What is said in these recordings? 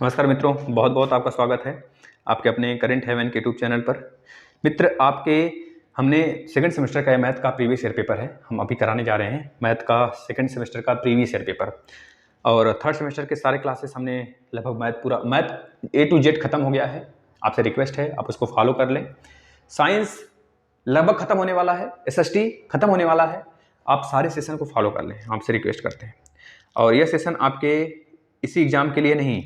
नमस्कार मित्रों, बहुत बहुत आपका स्वागत है आपके अपने करंट हेवन के यूट्यूब चैनल पर। मित्र, हमने सेकंड सेमेस्टर का मैथ का प्रीवियस ईयर पेपर है, हम अभी कराने जा रहे हैं मैथ का सेकंड सेमेस्टर का प्रीवियस ईयर पेपर। और थर्ड सेमेस्टर के सारे क्लासेस हमने लगभग मैथ A to Z खत्म हो गया है। आपसे रिक्वेस्ट है आप उसको फॉलो कर लें। साइंस लगभग खत्म होने वाला है, SST खत्म होने वाला है, आप सारे सेशन को फॉलो कर लें, आपसे रिक्वेस्ट करते हैं। और यह सेशन आपके इसी एग्जाम के लिए नहीं,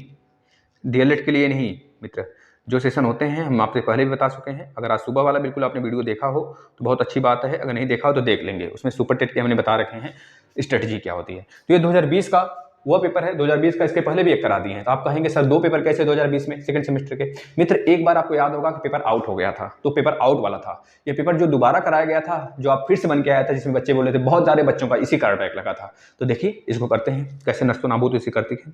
DLED के लिए नहीं मित्र, जो सेशन होते हैं हम आपसे पहले भी बता चुके हैं। अगर आज सुबह वाला बिल्कुल आपने वीडियो देखा हो तो बहुत अच्छी बात है, अगर नहीं देखा हो तो देख लेंगे। उसमें सुपर टेट के हमने बता रखे हैं स्ट्रेटजी क्या होती है। तो ये 2020 का वह पेपर है, 2020 का इसके पहले भी एक करा दिए हैं। तो आप कहेंगे सर दो पेपर कैसे 2020 में सेकंड सेमेस्टर के? मित्र, एक बार आपको याद होगा कि पेपर आउट हो गया था, तो पेपर आउट वाला था। ये पेपर जो दोबारा कराया गया था, जो आप फिर से बन के आया था, जिसमें बच्चे बोले थे, बहुत सारे बच्चों का इसी कारण बैक लगा था। तो देखिए इसको करते हैं कैसे, नस्तो नाबूद इसी करती है।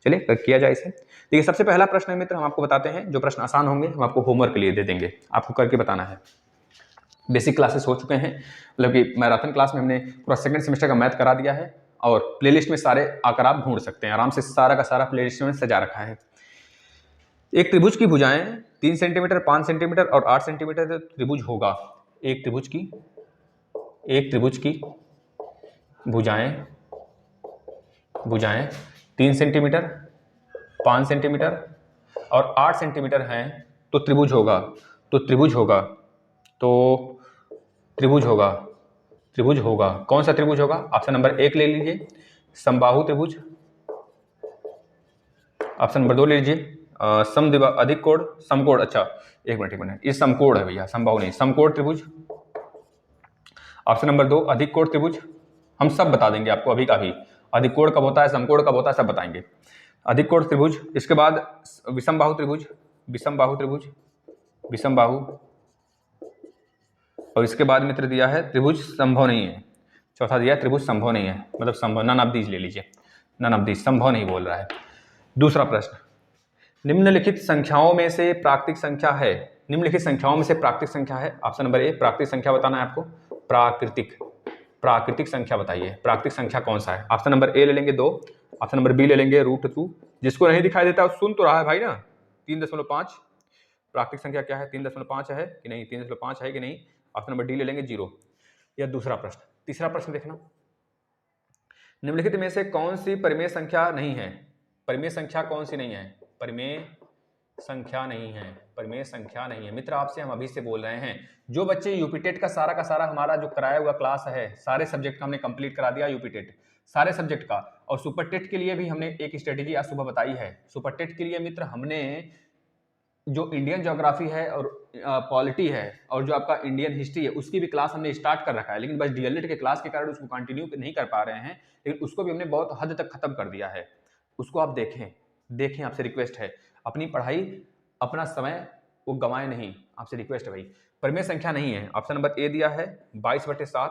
चलिए किया जाए इसे। देखिए सबसे पहला प्रश्न है मित्र, हम आपको बताते हैं, जो प्रश्न आसान होंगे हम आपको होमवर्क के लिए दे देंगे, आपको करके बताना है। बेसिक क्लासेस हो चुके हैं, मतलब कि मैराथन क्लास में हमने पूरा सेकंड सेमेस्टर का मैथ करा दिया है। और प्लेलिस्ट में सारे आकर आप ढूंढ सकते हैं आराम से, सारा का सारा प्लेलिस्ट में सजा रखा है। एक त्रिभुज की भुजाएं 3 सेंटीमीटर, 5 सेंटीमीटर और 8 सेंटीमीटर त्रिभुज होगा। एक त्रिभुज की भुजाएं 3 सेंटीमीटर, 5 सेंटीमीटर और 8 सेंटीमीटर हैं, तो त्रिभुज होगा। कौन सा त्रिभुज होगा? ऑप्शन नंबर 1 ले लीजिए, समबाहु त्रिभुज। ऑप्शन नंबर 2 ले लीजिए, समद्विबाहु अधिक कोण समकोण। अच्छा एक मिनट, ये समकोण है भैया, समबाहु नहीं, समकोण त्रिभुज। ऑप्शन नंबर 2 अधिक कोण त्रिभुज। हम सब बता देंगे आपको अभी का भी, अधिक कोण कब होता है, समकोण कब होता है, सब बताएंगे। अधिक कोण त्रिभुज, इसके बाद विषमबाहु त्रिभुज, और इसके बाद मित्र दिया है त्रिभुज संभव नहीं है। चौथा दिया है त्रिभुज संभव नहीं है, मतलब संभव, नन ऑफ दीज ले लीजिए, नन ऑफ दीज, संभव नहीं बोल रहा है। दूसरा प्रश्न, निम्नलिखित संख्याओं में से प्राकृतिक संख्या है। निम्नलिखित संख्याओं में से प्राकृतिक संख्या है। ऑप्शन नंबर ए, प्राकृतिक संख्या बताना है आपको। प्राकृतिक संख्या बताइए, प्राकृतिक संख्या कौन सा है? ऑप्शन नंबर ए ले लेंगे 2, ऑप्शन नंबर बी ले लेंगे √2। जिसको नहीं दिखाई देता सुन तो रहा है भाई ना, 3.5। प्राकृतिक संख्या क्या है? 3.5 है कि नहीं? 3.5 है कि नहीं? ऑप्शन नंबर डी ले लेंगे 0। यह दूसरा प्रश्न। तीसरा प्रश्न देखना, निम्नलिखित में से कौन सी परिमेय संख्या नहीं है? परिमेय संख्या कौन सी नहीं है? परिमेय संख्या नहीं है मित्र, आपसे हम अभी से बोल रहे हैं। जो बच्चे यूपी टेट का सारा हमारा जो कराया हुआ क्लास है, सारे सब्जेक्ट का हमने कंप्लीट करा दिया, यूपी टेट सारे सब्जेक्ट का। और सुपर टेट के लिए भी हमने एक स्ट्रेटेजी आज सुबह बताई है। सुपर टेट के लिए मित्र हमने जो इंडियन ज्योग्राफी है और पॉलिटी है और जो आपका इंडियन हिस्ट्री है, उसकी भी क्लास हमने स्टार्ट कर रखा है, लेकिन बस DLED के क्लास के कारण उसको कंटिन्यू नहीं कर पा रहे हैं, लेकिन उसको भी हमने बहुत हद तक खत्म कर दिया है। उसको आप देखें, आपसे रिक्वेस्ट है, अपनी पढ़ाई अपना समय वो गंवाए नहीं, आपसे रिक्वेस्ट है भाई। परिमेय संख्या नहीं है, ऑप्शन नंबर ए दिया है 22/7।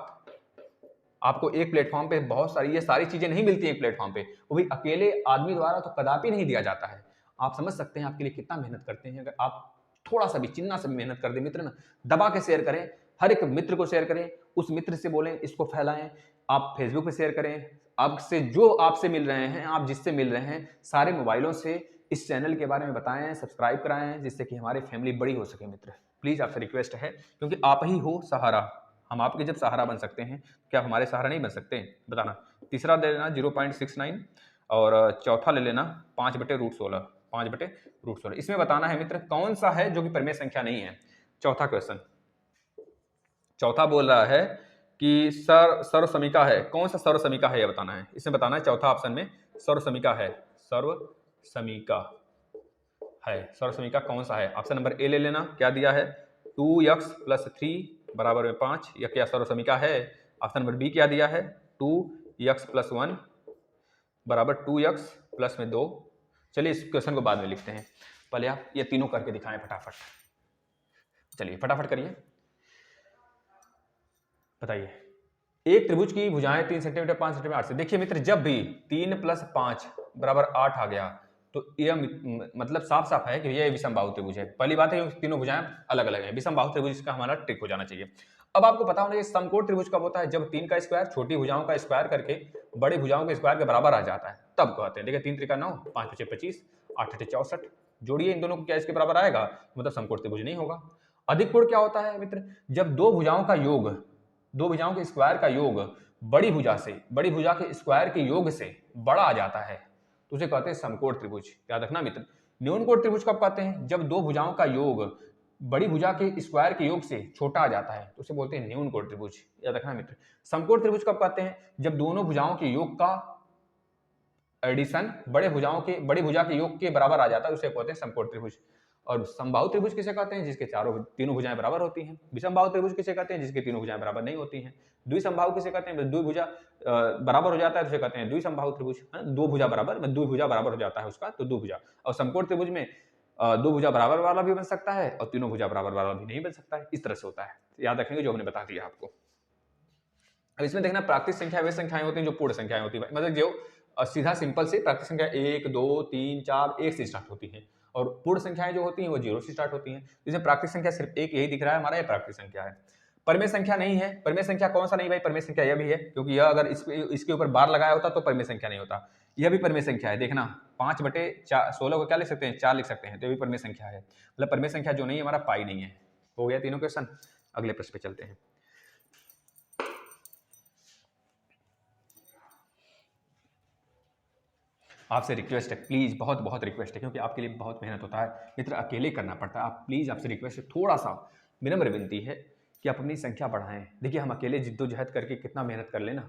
आपको एक प्लेटफॉर्म पे बहुत सारी, ये सारी चीजें नहीं मिलती एक प्लेटफॉर्म पे, वो भी अकेले आदमी द्वारा तो कदापि नहीं दिया जाता है। आप समझ सकते हैं आपके लिए कितना मेहनत करते हैं। अगर आप थोड़ा सा भी, चिन्ना सा भी मेहनत कर दे मित्र ना, दबा के शेयर करें, हर एक मित्र को शेयर करें, उस मित्र से बोलें इसको फैलाएं, आप फेसबुक पे शेयर करें, आपसे जो आपसे मिल रहे हैं, आप जिससे मिल रहे हैं, सारे मोबाइलों से इस चैनल के बारे में बताएं, सब्सक्राइब कराएं, जिससे कि हमारी फैमिली बड़ी हो सके मित्र। प्लीज आपसे रिक्वेस्ट है, क्योंकि आप ही हो सहारा। हम आपके जब सहारा बन सकते हैं, क्या हमारे सहारा नहीं बन सकते? बताना। तीसरा ले लेना 0.69 और चौथा ले लेना 5/√16, 5/√16। इसमें बताना है मित्र कौन सा है जो कि परिमेय संख्या नहीं है। चौथा क्वेश्चन, चौथा बोल रहा है कि सर्व समीका है। कौन सा सर्व समीका है यह बताना है। इसमें बताना है चौथा ऑप्शन में सर्व समीका है, सर्व समीका कौन सा है? ऑप्शन नंबर ए ले लेना, क्या दिया है? 2x + 3 = 5, यह क्या सर्व समीका है? ऑप्शन नंबर बी क्या दिया है? 2x + 1 = 2x + 2। चलिए इस क्वेश्चन को बाद में लिखते हैं, पहले आप ये तीनों करके दिखाएं फटाफट। चलिए फटाफट करिए, बताइए। एक त्रिभुज की भुजाएं 3 सेंटीमीटर, 5 सेंटीमीटर, 8 से। देखिए मित्र, जब भी 3 + 5 = 8 आ गया तो यह मतलब साफ है कि यह विषमबाहु त्रिभुज है। पहली बात है तीनों भुजाएं अलग अलग हैं, विषमबाहु त्रिभुज का हमारा ट्रिक हो जाना चाहिए। अब आपको पता होना चाहिए समकोण त्रिभुज कब होता है? जब 3 का स्क्वायर छोटी भुजाओं का स्क्वायर करके बड़ी भुजाओं के स्क्वायर के बराबर आ जाता है, तब कहते हैं। देखिए 3 × 3 = 9, 5 × 5 = 25 8 8 64, जोड़िए इन दोनों को, क्या इसके बराबर आएगा? मतलब समकोण त्रिभुज नहीं होगा। अधिक कोण क्या होता है मित्र? जब दो भुजाओं का योग, दो भुजाओं के स्क्वायर का योग बड़ी भुजा के स्क्वायर के योग से बड़ा आ जाता है तो उसे कहते हैं समकोण त्रिभुज। याद रखना मित्र। न्यून कोण त्रिभुज कब कहते हैं? जब दो भुजाओं का योग बड़ी भुजा के स्क्वायर के योग से छोटा आ जाता है तो उसे बोलते हैं न्यून कोण त्रिभुज। याद रखना मित्र। समकोण त्रिभुज कब कहते हैं? जब दोनों भुजाओं के योग का एडिशन बड़ी भुजा के योग के बराबर आ जाता है, उसे कहते हैं समकोण त्रिभुज। और समबाहु त्रिभुज किसे कहते हैं? जिसके तीनों भुजाएं बराबर होती हैं। विषमबाहु त्रिभुज किसे कहते हैं? जिसके तीनों भुजाएं बराबर नहीं होती हैं। द्विसमबाहु किसे कहते हैं? द्वि भुजा बराबर हो जाता है तो उसे कहते हैं द्विसमबाहु त्रिभुज। दो भुजा बराबर, द्विभुजा बराबर हो जाता है उसका तो द्विभुजा। और समकोण त्रिभुज में दो भुजा बराबर वाला भी बन सकता है और तीनों भुजा बराबर वाला भी नहीं बन सकता है। इस तरह से होता है, याद रखेंगे जो हमने बता दिया आपको। अब इसमें देखना प्राकृतिक संख्या वे संख्याएं होती हैं जो पूर्ण संख्याएं होती है, मतलब जो सीधा सिंपल से प्राकृतिक संख्या 1 2 3 4 1 से स्टार्ट होती है और पूर्ण संख्याएं जो होती हैं वो 0 से स्टार्ट होती हैं। इसमें प्राकृतिक संख्या सिर्फ एक यही दिख रहा है हमारा, ये प्राकृतिक संख्या है। परमेय संख्या नहीं है। परमेय संख्या कौन सा नहीं भाई? परमेय संख्या यह भी है, क्योंकि यह अगर इसके ऊपर बार लगाया होता तो परमेय संख्या नहीं होता। यह भी परमेय संख्या है। देखना 5/16 को क्या लिख सकते हैं? 4 लिख सकते हैं, तो ये भी परमेय संख्या है। मतलब परमेय संख्या जो नहीं है हमारा पाई नहीं है। हो गया तीनों क्वेश्चन। अगले प्रश्न पे चलते हैं। आपसे रिक्वेस्ट है, प्लीज, बहुत बहुत रिक्वेस्ट है, क्योंकि आपके लिए बहुत मेहनत होता है मित्र, अकेले करना पड़ता है। आप प्लीज, आपसे रिक्वेस्ट है, थोड़ा सा विनम्र विनती है कि आप अपनी संख्या बढ़ाएं। देखिए हम अकेले जिद्दोजहद करके कितना मेहनत कर लेना,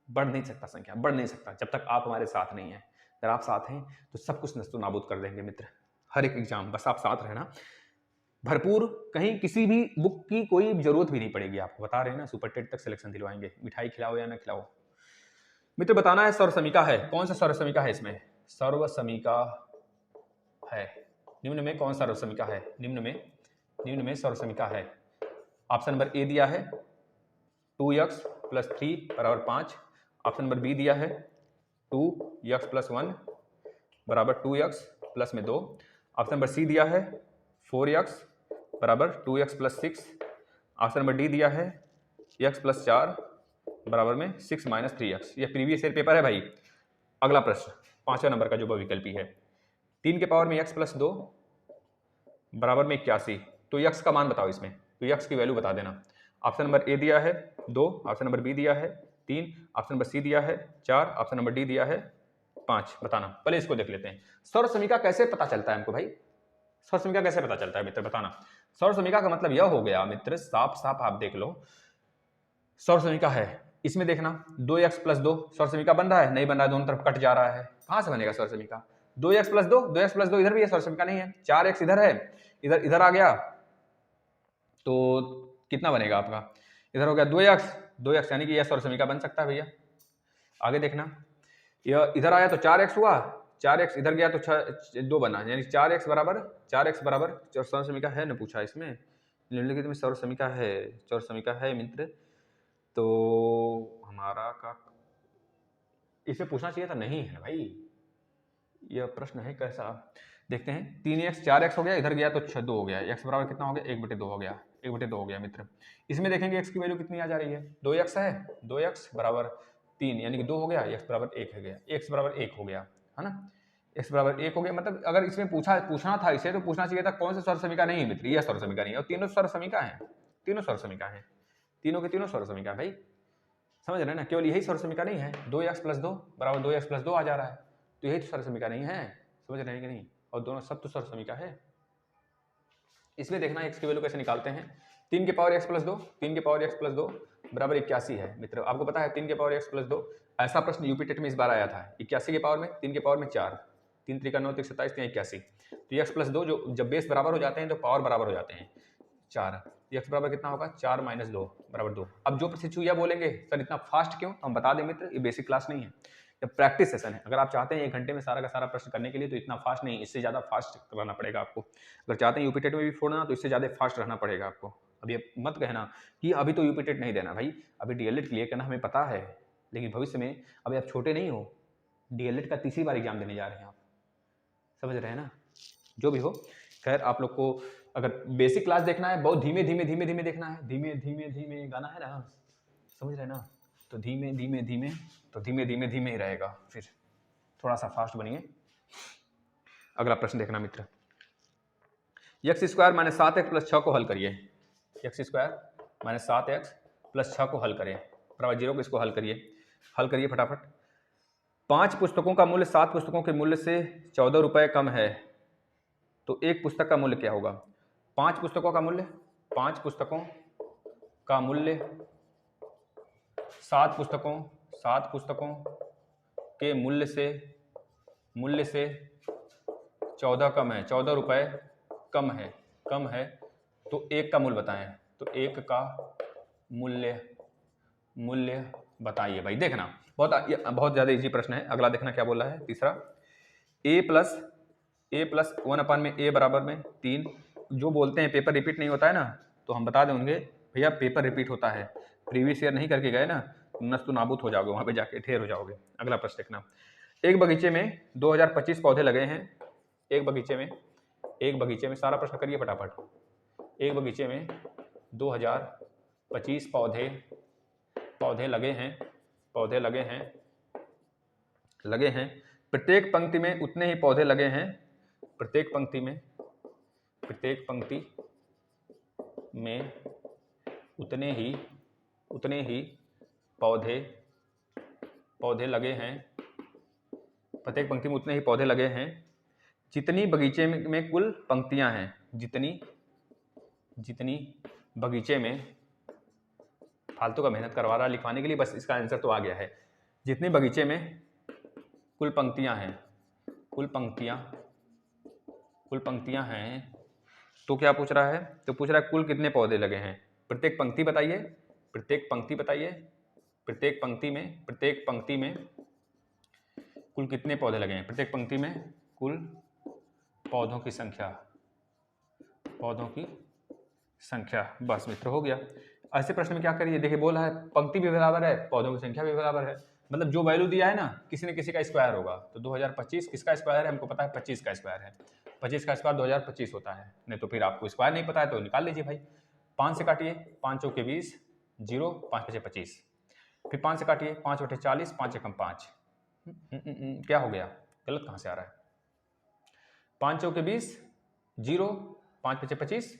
बढ़ नहीं सकता, संख्या बढ़ नहीं सकता जब तक आप हमारे साथ नहीं हैं। अगर आप साथ हैं तो सब कुछ नस्तो नाबूद कर देंगे मित्र, हर एक एग्जाम। बस आप साथ रहना भरपूर, कहीं किसी भी बुक की कोई जरूरत भी नहीं पड़ेगी आपको, बता रहे हैं ना, सुपर टेट तक सिलेक्शन दिलवाएंगे। मिठाई खिलाओ या ना खिलाओ मित्र, बताना है सर्व समीका है। कौन सा सर्व समीका है? इसमें सर्व समीका है निम्न में कौन सा सर्व समीका है? निम्न में सर्व समीका है। ऑप्शन नंबर ए दिया है 2x + 3 = 5। ऑप्शन नंबर बी दिया है 2x + 1 = 2x प्लस में 2। ऑप्शन नंबर सी दिया है 4x = 2x + 6। Option number D दिया है x + 4 = 6 - 3x। यह प्रीवियस ईयर पेपर है भाई। अगला प्रश्न 5वें नंबर का जो विकल्पी है, 3 के पावर में x + 2 = 81। तो x का मान बताओ इसमें, तो x की वैल्यू बता देना। ऑप्शन नंबर ए दिया है 2, ऑप्शन नंबर बी दिया है 3, ऑप्शन नंबर सी दिया है 4, ऑप्शन नंबर डी दिया है 5। बताना। पहले इसको देख लेते हैं। सर्व समीका कैसे पता चलता है हमको भाई? सर्व समीका कैसे पता चलता है मित्र, बताना। सर्व समीका का मतलब यह हो गया मित्र, साफ साफ आप देख लो, सर्व समीका है, इसमें देखना 2x + 2 सर्व समीका बन रहा है? नहीं बन रहा है, दोनों तरफ कट जा रहा है। कहां से बनेगा सर्व समीका? 2x + 2 इधर भी है, सर्व समीका नहीं है। 4x इधर है, इधर आ गया तो कितना बनेगा आपका? इधर हो गया 2x, यानी कि यह सर्व समीका बन सकता है भैया। आगे देखना, यह इधर आया तो 4x हुआ, 4x इधर गया तो 2 बना, यानी 4x बराबर सर्व समीका है ना, पूछा इसमें निम्नलिखित में सर्व समीका है मित्र। तो हमारा का इसे पूछना चाहिए था, नहीं है भाई, यह प्रश्न है कैसा। देखते हैं 3x 4x हो गया, इधर गया तो 2 हो गया, x बराबर कितना हो गया? 1/2 हो गया, 1/2 हो गया मित्र। इसमें देखेंगे x की वैल्यू कितनी आ जा रही है, 2x है, 2x = 3 यानी कि 2 हो गया, x = 1 हो गया, x = 1 हो गया, है ना, x = 1 हो गया। मतलब अगर इसमें पूछना था इसे, तो पूछना चाहिए था कौन सा सर्व समीका नहीं है मित्र, यह सर्व समीका नहीं है। और तीनों सर्व समीका है, तीनों सर्व समीका है, तीनों के तीनों सर्व समीका भाई, समझ रहे हैं ना। केवल यही सर्व समीका नहीं है, 2x + 2 = 2x + 2 आ जा रहा है, तो यही तो सर्व समीका नहीं है, समझ रहे हैं कि नहीं? और दोनों सब तो सर्व समीका है। इसमें देखना x की वैल्यू कैसे निकालते हैं। 3 के पावर x + 2 = 81 है मित्र। आपको पता है 3 के पावर x + 2, ऐसा प्रश्न यूपी टेट में इस बार आया था। 81 के पावर में 3 के पावर में 4, 3 × 9 = 27, 81। तो x + 2 जो जब बेस बराबर हो जाते हैं तो पावर बराबर हो जाते हैं, 4। x बराबर कितना होगा? 4 - 2 = 2। अब जो प्रशिक्षु यह बोलेंगे सर इतना फास्ट क्यों, हम बता दें मित्र, ये बेसिक क्लास नहीं है, ये प्रैक्टिस सेशन है। अगर आप चाहते हैं 1 घंटे में सारा का सारा प्रश्न करने के लिए, तो इतना फास्ट नहीं, इससे ज़्यादा फास्ट रहना पड़ेगा आपको। अगर चाहते हैं यूपी टेट में भी फोड़ना, तो इससे ज़्यादा फास्ट रहना पड़ेगा आपको। अब ये मत कहना कि अभी तो यूपी टेट नहीं देना भाई, अभी डीएलएड क्लियर करना हमें पता है, लेकिन भविष्य में अभी आप छोटे नहीं हो, डीएलएड का 3री बार एग्जाम देने जा रहे हैं आप, समझ रहे हैं ना। जो भी हो, खैर आप लोग को अगर बेसिक क्लास देखना है, बहुत धीमे धीमे देखना है, धीमे गाना है ना, समझ रहे हैं ना, तो धीमे धीमे ही रहेगा, फिर थोड़ा सा फास्ट बनिए। अगला प्रश्न देखना मित्र, x square minus 7x plus 6 को हल करिए। X square minus 7x plus 6 को हल करें बराबर 0 को, इसको हल करिए फटाफट। 5 पुस्तकों का मूल्य 7 पुस्तकों के मूल्य से 14 रुपये कम है, तो एक पुस्तक का मूल्य क्या होगा? 5 पुस्तकों का मूल्य 7 पुस्तकों के मूल्य से 14 कम है, 14 रुपये कम है, तो एक का मूल्य बताएं। तो एक का मूल्य बताइए भाई। देखना बहुत ज़्यादा इजी प्रश्न है। अगला देखना क्या बोला है, तीसरा, a प्लस 1 में a बराबर में 3। जो बोलते हैं पेपर रिपीट नहीं होता है ना, तो हम बता देंगे भैया पेपर रिपीट होता है, प्रीवियस ईयर नहीं करके गए ना, नस्तु नाबूद हो जाओगे, वहाँ पे जाके ढेर हो जाओगे। अगला प्रश्न देखना, एक बगीचे में 2025 पौधे लगे हैं। एक बगीचे में सारा प्रश्न करिए फटाफट। एक बगीचे में 2025 पौधे लगे हैं। प्रत्येक पंक्ति में उतने ही पौधे लगे हैं। प्रत्येक पंक्ति में उतने ही पौधे लगे हैं। प्रत्येक पंक्ति में उतने ही पौधे लगे हैं जितनी बगीचे में कुल पंक्तियां हैं। जितनी बगीचे में, फालतू का मेहनत करवा रहा लिखवाने के लिए, बस इसका आंसर तो आ गया है। जितनी बगीचे में कुल पंक्तियां हैं, तो क्या पूछ रहा है? तो पूछ रहा है कुल कितने पौधे लगे हैं। प्रत्येक पंक्ति बताइए। प्रत्येक पंक्ति में कुल कितने पौधे लगे हैं। प्रत्येक पंक्ति में कुल पौधों की संख्या। बस मित्र हो गया। ऐसे प्रश्न में क्या करिए, देखिए बोला है पंक्ति भी बराबर है, पौधों की संख्या भी बराबर है, मतलब जो वैल्यू दिया है ना, किसी न किसी का स्क्वायर होगा। तो 2025 किसका स्क्वायर है? हमको पता है 25 का स्क्वायर है। 25 का स्क्वायर 2025 होता है। नहीं तो फिर आपको स्क्वायर नहीं पता है तो निकाल लीजिए भाई। 5 से काटिए, 5 चौके 20, 0, 5 पचे 25। फिर 5 से काटिए, 5 बटे 40, 5 एकम 5। क्या हो गया? गलत कहाँ से आ रहा है? 5 चौके 20, 0, 5 पचे 25,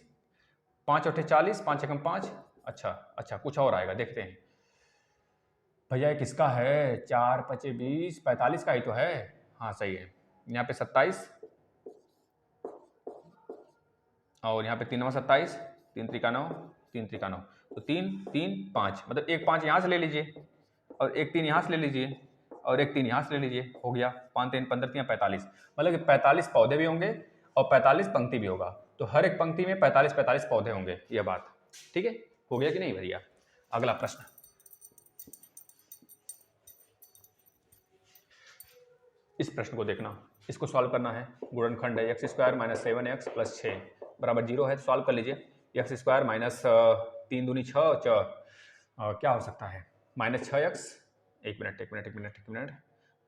5 बटे 40, 5 एकम 5। अच्छा कुछ और आएगा, देखते हैं भैया किसका है। 4 पचे 20, 45 का ही तो है। हाँ सही है। यहाँ पे 27 और यहाँ पे 3 9 27, 3 त्रिका 9, 3 त्रिका 9, तो 3 3 5, मतलब एक 5 यहाँ से ले लीजिए और एक 3 यहाँ से ले लीजिए और एक 3 यहाँ से ले लीजिए, हो गया 5 3 15 3 45। मतलब कि 45 पौधे भी होंगे और 45 पंक्ति भी होगा। तो हर एक पंक्ति में 45 पौधे होंगे, यह बात ठीक है। हो गया कि नहीं भैया? अगला प्रश्न, इस प्रश्न को देखना, इसको सॉल्व करना है। गुणनखंड है, x square minus 7x plus 6 बराबर 0 है, तो सॉल्व कर लीजिए। एक्स स्क्वायर माइनस 3 दूनी 6 क्या हो सकता है? माइनस 6x, एक मिनट,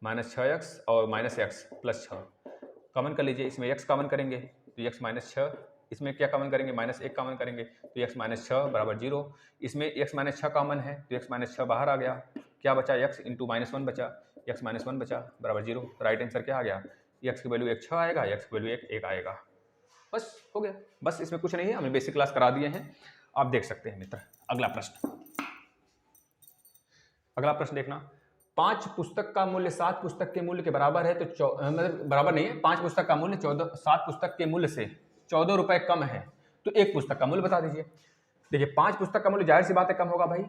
माइनस 6x और माइनस x प्लस 6 कॉमन कर लीजिए। इसमें x कॉमन करेंगे तो x माइनस 6, इसमें क्या कॉमन करेंगे? माइनस 1 कॉमन करेंगे तो x माइनस 6 बराबर 0। इसमें x माइनस 6 कॉमन है तो x माइनस 6 बाहर आ गया। क्या बचा? x इंटू माइनस 1 बचा, x माइनस 1 बचा बराबर 0। राइट आंसर क्या आ गया? x की वैल्यू 1 6 आएगा, x की वैल्यू 1 आएगा। बस हो गया। बस इसमें कुछ नहीं है, हमने बेसिक क्लास करा दिए हैं, आप देख सकते हैं मित्र। अगला प्रश्न देखना, 5 पुस्तक का मूल्य 7 पुस्तक के मूल्य के बराबर है, तो मतलब बराबर नहीं है। 5 पुस्तक का मूल्य 7 पुस्तक के मूल्य से 14 रुपए कम है, तो एक पुस्तक का मूल्य बता दीजिए। देखिए 5 पुस्तक का मूल्य जाहिर सी बात है कम होगा भाई।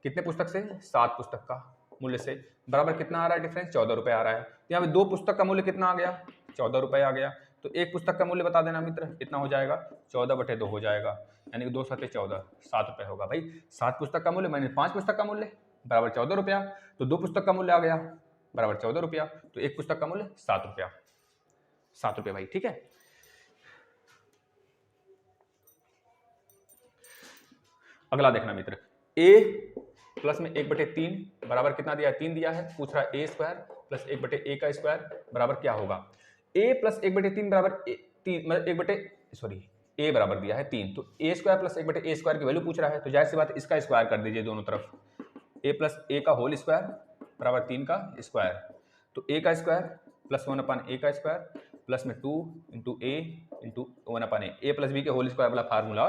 कितने पुस्तक से? 7 पुस्तक का मूल्य से बराबर कितना आ रहा है डिफरेंस? 14 रुपए आ रहा है। तो यहाँ पे 2 पुस्तक का मूल्य कितना आ गया? 14 रुपए आ गया। तो एक पुस्तक का मूल्य बता देना मित्र, कितना हो जाएगा? 14 बटे 2 हो जाएगा, यानी कि 2 7 14, 7 रुपये होगा भाई। 7 पुस्तक का मूल्य माइनस 5 पुस्तक का मूल्य बराबर 14 रुपया, तो 2 पुस्तक का मूल्य आ गया बराबर 14 रुपया, तो एक पुस्तक का मूल्य 7 रुपया, 7 रुपये भाई, ठीक है। अगला देखना मित्र, a प्लस में 1/3 बराबर कितना दिया है? 3 दिया है। पूछ रहा है a स्क्वायर प्लस 1/a का स्क्वायर बराबर क्या होगा? a प्लस 1/3 बराबर 3, मतलब a बराबर दिया है 3, तो a square plus 1/a square की वैल्यू पूछ रहा है, तो जाहिर सी बात है इसका स्क्वायर कर दीजिए दोनों तरफ। a प्लस a का होल स्क्वायर बराबर 3 का स्क्वायर, तो a का स्क्वायर प्लस 1/a का स्क्वायर प्लस में 2 इंटू ए इंटू 1/a, ए प्लस बी के होल स्क्वायर वाला फार्मूला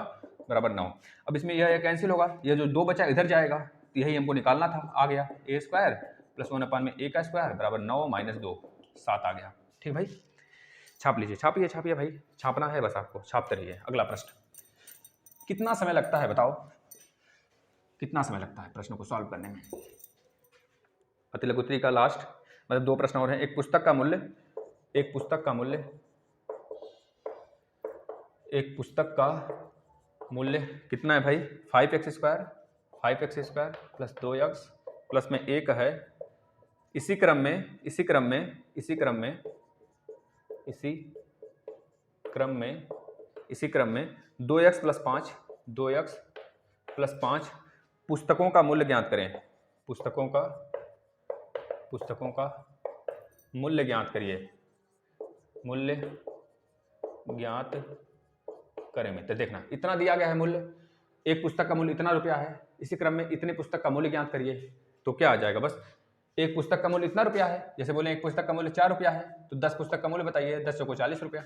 बराबर 9। अब इसमें यह कैंसिल होगा, यह जो 2 बचा इधर जाएगा, तो यही हमको निकालना था, आ गया ए स्क्वायर प्लस 1/a का स्क्वायर बराबर 9 माइनस 2 7 आ गया। ठीक भाई, छाप लीजिए, छापिए भाई, छापना है बस आपको, छापते रहिए। अगला प्रश्न, कितना समय लगता है बताओ, कितना समय लगता है प्रश्न को सॉल्व करने में? अतिलघुत्री का लास्ट, मतलब 2 प्रश्न और हैं। एक पुस्तक का मूल्य, एक पुस्तक का मूल्य, एक पुस्तक का मूल्य कितना है भाई? 5x square, 5x square plus 2x plus में 1 है। इसी क्रम में 2x प्लस 5, 2x प्लस 5 पुस्तकों का मूल्य ज्ञात करें। पुस्तकों का मूल्य ज्ञात करिए, मूल्य ज्ञात करें मित्र। देखना, इतना दिया गया है मूल्य, एक पुस्तक का मूल्य इतना रुपया है, इसी क्रम में इतने पुस्तक का मूल्य ज्ञात करिए, तो क्या आ जाएगा? बस एक पुस्तक का मूल्य इतना रुपया है, जैसे बोले एक पुस्तक का मूल्य 4 रुपया है, तो 10 पुस्तक का मूल्य बताइए, 10 को 40 रुपया।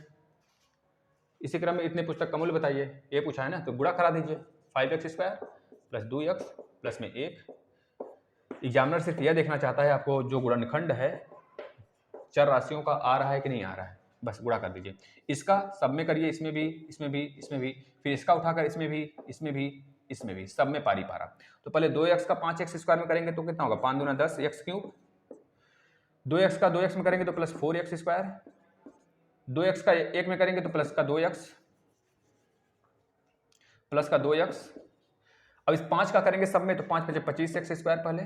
इसी क्रम में इतने पुस्तक का मूल्य बताइए, ये पूछा है ना, तो गुणा करा दीजिए, 5x square plus 2x plus में 1। एग्जामिनर सिर्फ यह देखना चाहता है आपको जो गुणनखंड है चर राशियों का आ रहा है कि नहीं आ रहा है, बस गुणा कर दीजिए। इसका सब में करिए, इसमें भी, इसमें भी, इसमें भी, फिर इसका उठाकर इसमें भी, इसमें भी, इसमें भी, सब में पारी पारा। तो पहले 2x का 5x स्क्वायर में करेंगे तो कितना होगा? 5 दूना 10 x क्यूब। 2x का 2x में करेंगे तो प्लस 4x स्क्वायर। 2x का 1 में करेंगे तो प्लस का 2x, प्लस का 2x। अब इस 5 का करेंगे सब में तो 5 बचे 25x स्क्वायर पहले।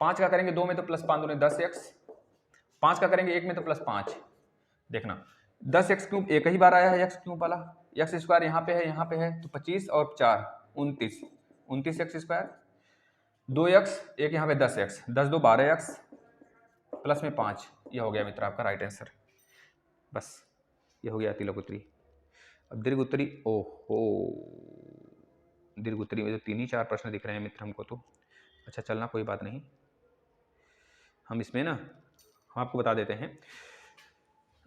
5 का करेंगे 2 में तो प्लस 5 दूने 10x। 5 का करेंगे 1 में तो प्लस 5। देखना 10x क्यूब एक ही बार आया है, x क्यूब वाला, x स्क्वायर यहाँ पे है, तो 25 और 4 29x स्क्वायर। 2x एक यहाँ पे 10x, 10 2 12x प्लस में 5, ये हो गया मित्र आपका राइट आंसर। बस ये हो गया अतिलघुत्री। अब दीर्घ उत्तरी, ओहो दीर्घ उत्तरी में तो 3 ही 4 प्रश्न दिख रहे हैं मित्र हमको तो। अच्छा चलना, कोई बात नहीं, हम इसमें ना हम आपको बता देते हैं।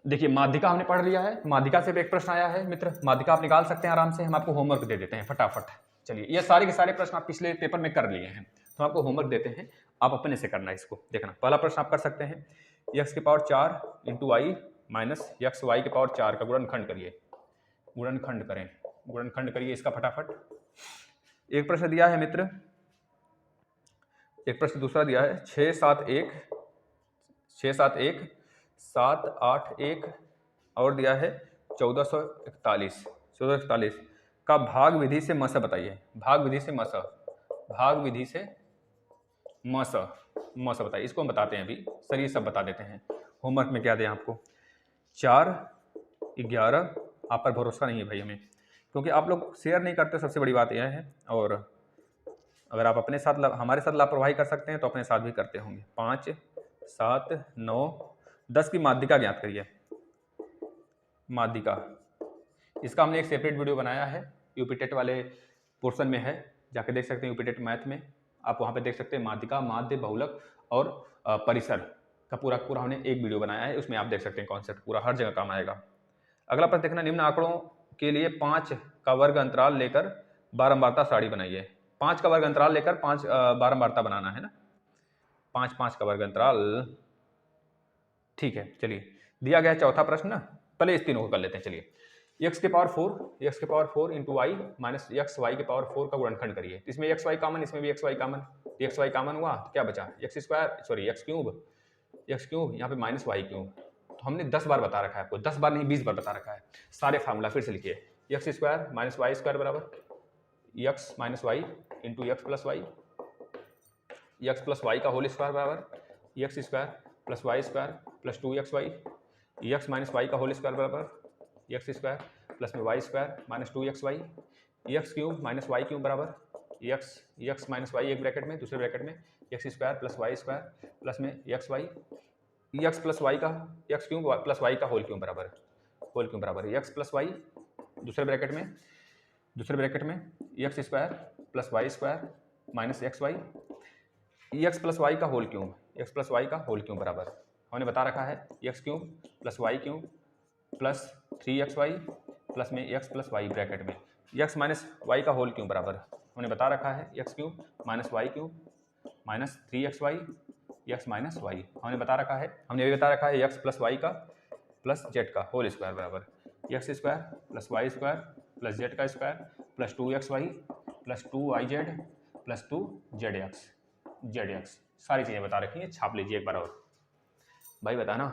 देखिए माध्यिका हमने पढ़ लिया है, माध्यिका से भी एक प्रश्न आया है मित्र, माध्यिका आप निकाल सकते हैं आराम से, हम आपको होमवर्क दे देते हैं फटाफट। चलिए ये सारे के सारे प्रश्न आप पिछले पेपर में कर लिए हैं, तो आपको होमवर्क देते हैं, आप अपने से करना इसको। देखना पहला प्रश्न आप कर सकते हैं, x की power 4 into Y minus X Y की पावर 4 का गुणनखंड करिए। गुणनखंड करिए इसका फटाफट। एक प्रश्न दिया है मित्र, एक प्रश्न दूसरा दिया है 6 7 1 7 8 1 और दिया है 1441 का भाग विधि से मस बताइए। भाग विधि से मस बताइए, इसको हम बताते हैं अभी, सर ये सब बता देते हैं। होमवर्क में क्या दें आपको? 4 11, आप पर भरोसा नहीं है भाई हमें, क्योंकि आप लोग शेयर नहीं करते, सबसे बड़ी बात यह है। और अगर आप अपने साथ हमारे साथ लापरवाही कर सकते हैं तो अपने साथ भी करते होंगे। 5 7 9 10 की माध्यिका ज्ञात करिए। माध्यिका, इसका हमने एक सेपरेट वीडियो बनाया है, यूपीटेट वाले पोर्शन में है, जाके देख सकते हैं। यूपीटेट मैथ में आप वहाँ पे देख सकते हैं माध्यिका, माध्य, बहुलक और परिसर का पूरा हमने एक वीडियो बनाया है, उसमें आप देख सकते हैं कॉन्सेप्ट पूरा, हर जगह काम आएगा। अगला प्रश्न देखना, निम्न आंकड़ों के लिए 5 का वर्ग अंतराल लेकर बारंबारता सारणी बनाइए। 5 का वर्ग अंतराल लेकर 5 बारंबारता बनाना है ना, 5 का वर्ग अंतराल, ठीक है। चलिए दिया गया चौथा प्रश्न ना, पहले इस तीनों को कर लेते हैं। चलिए x के power 4 into Y minus X Y के पावर 4 का गुणनखंड करिए। इसमें एक्स वाई कॉमन, इसमें भी X Y common, X Y common हुआ तो क्या बचा? एक्स क्यूब, यहाँ पे माइनस वाई क्यूब। तो हमने 10 बार बता रखा है आपको, 10 बार नहीं 20 बार बता रखा है। सारे फार्मूला फिर से लिखिए, x square minus y square बराबर x minus y into x plus Y का होल स्क्वायर बराबर x square plus Y square plus 2xy, x minus Y का होल स्क्वायर बराबर एक्स स्क्वायर प्लस में Y square minus 2xy, x cube minus Y cube बराबर x minus Y, एक bracket में, दूसरे bracket में x square plus Y square plus में x Y, x plus Y का एक्स क्यूब प्लस वाई का whole cube बराबर X plus Y, दूसरे ब्रैकेट में x square plus Y square minus X Y, x plus Y का whole cube बराबर हमने बता रखा है X cube plus Y cube plus 3xy plus में एक्स प्लस वाई ब्रैकेट में एक्स माइनस वाई का होल क्यूब बराबर हमने बता रखा है X cube minus Y cube minus 3xy X minus Y हमने बता रखा है। हमने ये बता रखा है एक्स प्लस वाई का प्लस जेड का होल स्क्वायर बराबर x square plus Y square plus z का square plus 2xy plus 2yz plus 2zx सारी चीज़ें बता रखी हैं, छाप लीजिए एक बार और भाई, बताना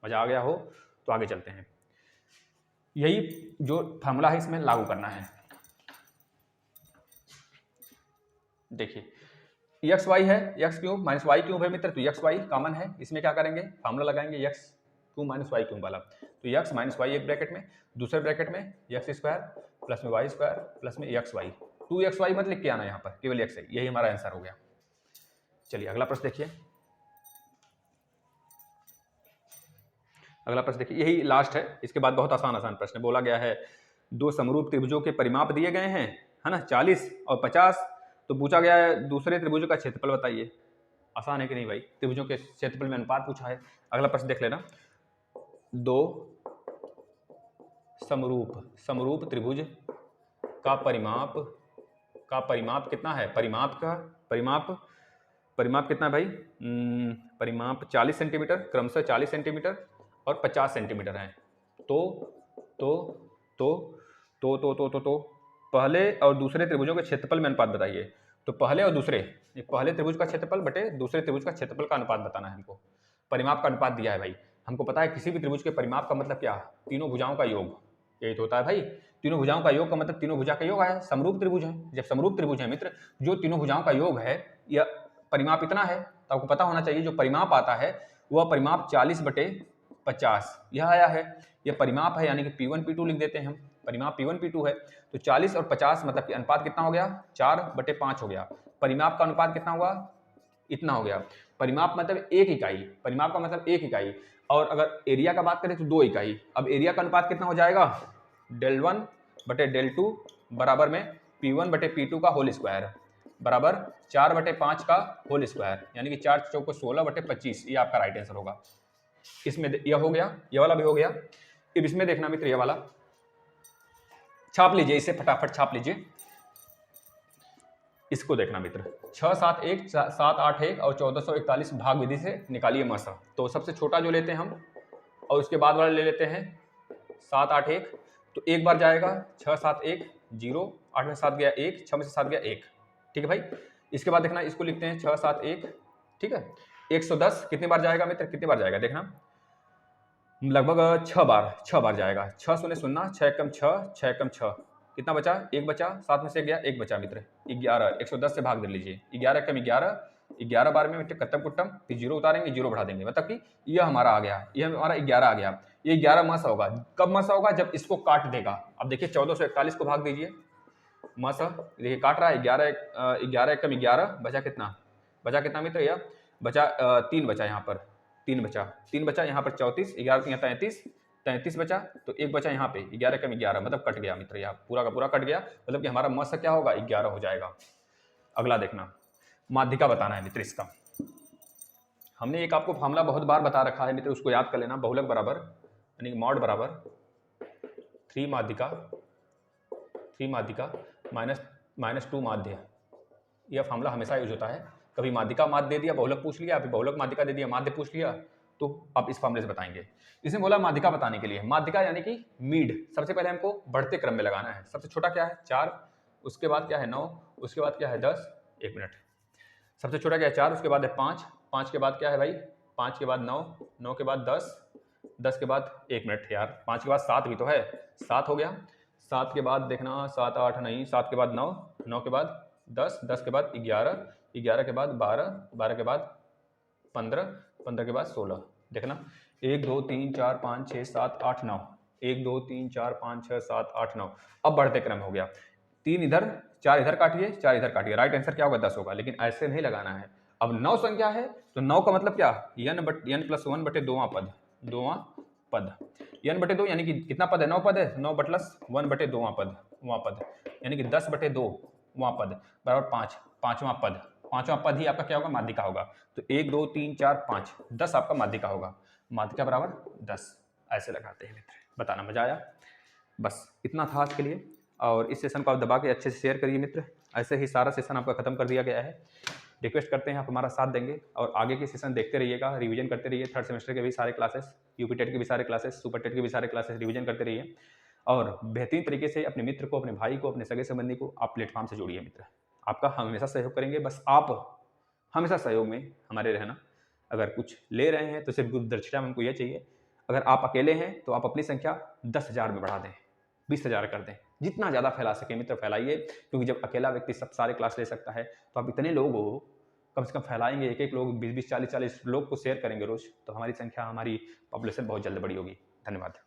मज़ा आ गया हो तो आगे चलते हैं। यही जो फार्मूला है इसमें लागू करना है। देखिए एक्स वाई है, X cube minus Y cube है मित्र, तो एक्स वाई कॉमन है, इसमें क्या करेंगे फार्मूला लगाएंगे X cube minus Y cube वाला, तो एक्स माइनस वाई एक ब्रैकेट में, दूसरे ब्रैकेट में एक्स स्क्वायर प्लस में वाई स्क्वायर प्लस में एक्स वाई, 2xy मत लिख के आना यहाँ पर, केवल एक्स है, यही हमारा आंसर हो गया। चलिए अगला प्रश्न देखिए, अगला प्रश्न देखिए, यही लास्ट है, इसके बाद बहुत आसान आसान प्रश्न बोला गया है। दो समरूप त्रिभुजों के परिमाप दिए गए हैं, है ना, 40 और 50, तो पूछा गया है दूसरे त्रिभुज का क्षेत्रफल बताइए। आसान है कि नहीं भाई, त्रिभुजों के क्षेत्रफल में अनुपात पूछा है। अगला प्रश्न देख लेना, दो समरूप त्रिभुज का परिमाप कितना है, परिमाप कितना है भाई, परिमाप 40 सेंटीमीटर, क्रमशः 40 सेंटीमीटर और 50 सेंटीमीटर है। तो पहले और दूसरे त्रिभुजों के क्षेत्रफल में अनुपात बताइए। तो पहले और दूसरे, पहले त्रिभुज का क्षेत्रफल बटे दूसरे त्रिभुज का क्षेत्रफल का अनुपात बताना है हमको। परिमाप का अनुपात दिया है भाई, हमको पता है किसी भी त्रिभुज के परिमाप का मतलब क्या, तीनों भुजाओं का योग, यही तो होता है भाई। तीनों भुजाओं का योग का मतलब तीनों भुजा का योग है, समरूप त्रिभुज है। जब समरूप त्रिभुज है मित्र, जो तीनों भुजाओं का योग है, या परिमाप इतना है, तो आपको पता होना चाहिए जो परिमाप आता है वह परिमाप 40/50 यह आया है। यह परिमाप है, यानी कि P1 P2 लिख देते हैं हम, परिमाप P1 P2 है। तो 40 और 50 मतलब कि अनुपात कितना हो गया, 4/5 हो गया। परिमाप का अनुपात कितना हुआ, इतना हो गया। परिमाप मतलब एक इकाई, परिमाप का मतलब एक इकाई, और अगर एरिया का बात करें तो 2 इकाई। अब एरिया का अनुपात कितना हो जाएगा, del1/del2 बराबर में P1/P2 का होल स्क्वायर बराबर 4/5 का होल स्क्वायर, यानी कि 4 चौको 16/25, ये आपका राइट आंसर होगा। इसमें यह हो गया, ये वाला भी हो गया। अब इसमें देखना मित्र, ये वाला छाप लीजिए, इसे फटाफट छाप लीजिए। इसको देखना मित्र, 6, 7, 1, 7, 8, 1 और 1441 भाग विधि से निकालिए मसा। तो सबसे छोटा जो लेते हैं हम, और उसके बाद वाले ले लेते हैं 7, 8, 1, तो एक बार जाएगा 6, 7, 1 0, 8 में 7 गया 1, 6 में से 7 गया 1, ठीक है भाई। इसके बाद देखना, इसको लिखते हैं 6, 7, 1, ठीक है। 110 कितनी बार जाएगा मित्र, कितनी बार जाएगा देखना, लगभग 6 बार जाएगा। 6 शून्य 0, 6 कम 6, 6 कम 6, कितना बचा, 1 बचा, 7 में से गया 1 बचा मित्र, 11। 110 से भाग दे लीजिए, 11 कम 11, 11 बार में मित्र कत्तम कुट्टम, फिर 0 उतारेंगे, 0 बढ़ा देंगे, मतलब कि यह हमारा आ गया, यह हमारा 11 आ गया। ये 11 मस होगा, कब मस होगा, जब इसको काट देगा। अब देखिए 1441 को भाग दीजिए, मस देखिए काट रहा है, 11 कम 11 बचा कितना मित्र, यह बचा 3 बचा, यहाँ पर 3 बचा, यहाँ पर 34, 11 33 बचा, तो 1 बचा यहाँ पे, 11 कम 11 मतलब कट गया मित्र, यहाँ पूरा का पूरा कट गया, मतलब कि हमारा मस क्या होगा, 11 हो जाएगा। अगला देखना, माध्यिका बताना है मित्र इसका। हमने एक आपको फार्मूला बहुत बार बता रखा है मित्र, उसको याद कर लेना, बहुलक बराबर यानी मॉड बराबर 3 माध्यिका माइनस 2 माध्य। यह फार्मूला हमेशा यूज होता है, कभी माध्यिका माध्य दे दिया, बहुलक पूछ लिया, अभी बहुलक माध्यिका दे दिया, माध्य पूछ लिया, तो आप इस फार्मूले से बताएंगे। इसने बोला माध्यिका बताने के लिए, माध्यिका यानी कि मीड, सबसे पहले हमको बढ़ते क्रम में लगाना है। सबसे छोटा क्या है 4, उसके बाद क्या है 9, उसके बाद क्या है 10, 1 मिनट, सबसे छोटा क्या है 4, उसके बाद है 5, 5 के बाद क्या है भाई, 5 के बाद 9, 9 के बाद 10, 10 के बाद 1 मिनट यार, 5 के बाद 7 भी तो है, 7 हो गया। 7 के बाद देखना 7, 8 नहीं, 7 के बाद 9, 9 के बाद 10, 10 के बाद 11, 11 के बाद 12, 12 के बाद 15, 15 के बाद 16, देखना 1 2 3 4 5 6 7 8 9, 1 2 3 4 5 6 7 8 9, अब बढ़ते क्रम हो गया, 3 इधर 4 इधर काटिए, 4 इधर काटिए, राइट आंसर क्या होगा 10 होगा, लेकिन ऐसे नहीं लगाना है। अब 9 संख्या है तो 9 का मतलब क्या, n+1 बटे 2वां पद, n बटे 2 यानी कि कितना पद है, 9 पद है, 9+1 बटे 2वां पद, यानी कि 10/2 वां पद बराबर 5, 5वां पद, पांचवा पद ही आपका क्या होगा, माध्यिका होगा। तो 1 2 3 4 5 10 आपका माध्यिका होगा, माध्यिका बराबर 10 ऐसे लगाते हैं मित्र। बताना मजा आया? बस इतना था आज के लिए, और इस सेशन को आप दबा के अच्छे से शेयर करिए मित्र। ऐसे ही सारा सेशन आपका खत्म कर दिया गया है। रिक्वेस्ट करते हैं आप हमारा साथ देंगे और आगे के सेशन देखते रहिएगा, रिवीजन करते रहिए। थर्ड सेमेस्टर के भी सारे क्लासेस, यूपी टेट के भी सारे क्लासेस, सुपर टेट के भी सारे क्लासेस रिवीजन करते रहिए, और बेहतरीन तरीके से अपने मित्र को, अपने भाई को, अपने सगे संबंधी को आप प्लेटफॉर्म से जोड़िए मित्र। आपका हम हमेशा सहयोग करेंगे, बस आप हमेशा सहयोग में हमारे रहना। अगर कुछ ले रहे हैं तो सिर्फ गुरु दक्षिणा में हमको ये चाहिए। अगर आप अकेले हैं तो आप अपनी संख्या 10,000 में बढ़ा दें, 20,000 कर दें, जितना ज़्यादा फैला सके मित्र फैलाइए। क्योंकि जब अकेला व्यक्ति सब सारे क्लास ले सकता है, तो आप इतने लोग हो, कम से कम फैलाएंगे, एक एक लोग 20-20, 40-40 लोग को शेयर करेंगे रोज, तो हमारी संख्या, हमारी पॉपुलेशन बहुत जल्द बड़ी होगी। धन्यवाद।